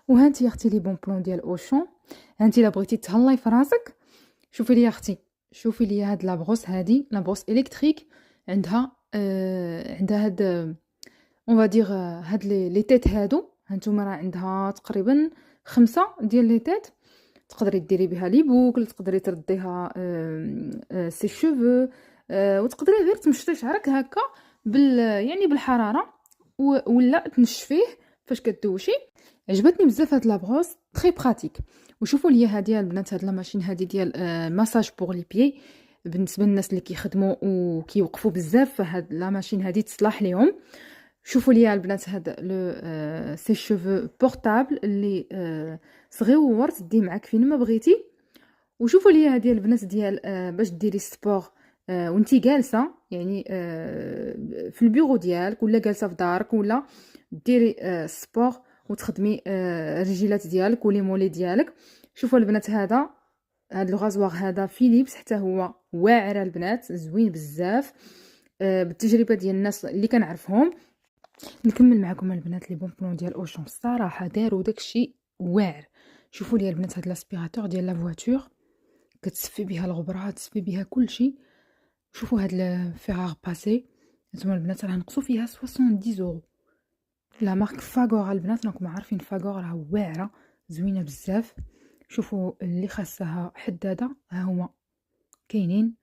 وها انت يا اختي لي بون بلون ديال اوشون. انت الا بغيتي تهلاي في راسك، شوفي لي يا اختي، شوفي لي هاد لابغوس، هادي لابغوس الكتريك. عندها عندها هاد اون فادير هاد لي تيت هادو. هانتوما راه عندها تقريبا 5 ديال لي تيت. تقدري ديري بها لي بوكل، تقدري ترديها سي شوفو، وتقدري غير تمشطي شعرك هكا يعني بالحراره، ولا تنشفيه فاش كدوشي. عجبتني بزاف هاد لابغوس، تري براتيك. وشوفوا لي هادي البنات، هاد لا ماشين هادي ديال ماساج بور لي بيي. بالنسبه للناس اللي كيخدموا وكيوقفوا بزاف، فهاد لا ماشين هادي تصلح ليهم. شوفوا لي البنات هاد لو سي شوفو بورطابل اللي صغيور، تديه معاك فين ما بغيتي. وشوفوا لي هادي البنات ديال باش ديري سبور وانتي جالسه، يعني في البيرو ديالك، ولا جالسه في دارك، ولا ديري سبور وتخدمي الرجيلات ديالك ولي مولي ديالك. شوفوا البنات هاد لو غازوار هذا فيليبس، حتى هو واعر البنات، زوين بزاف بالتجربه ديال الناس اللي كنعرفهم. نكمل معكم البنات لي بون بلون ديال اوشون، الصراحه داروا داكشي واعر. شوفوا لي البنات هاد لاسبيراتور ديال لا فواتور، كتصفي بها الغبره، تصفي بها كلشي. شوفوا هاد الفيغار باسي، نتوما البنات راه نقصوا فيها 70 يورو. لا مارك فاغور البنات، راكم عارفين فاغور راه واعره زوينه بزاف. شوفوا اللي خاصها حداده ها هما كاينين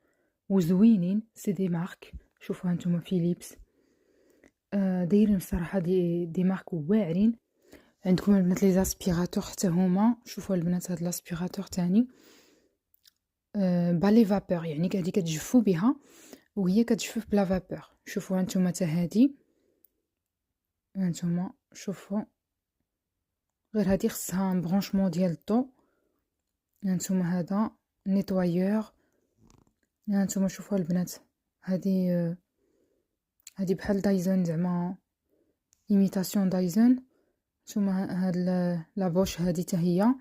وزوينين، سي دي مارك. شوفوا هانتوما فيليبس دايرين الصراحه دي مارك واعرين. عندكم البنات لي زاسبيراتور حتى هما. شوفوا البنات هاد لاسبيراتور تاني بالي فابور، يعني هادي كتجفوا بها وهي كتجفف بلا فابور. شوفوا هانتوما حتى هادي، هانتوما شوفوا غير هادي خصها برونشمون ديال الضو. هانتوما هذا نيتوايور. هانتوما شوفوا البنات هادي هادي بحال دايزون، زعما ايميتاسيون دايزون. نتوما هاد لا بوش هادي حتى هي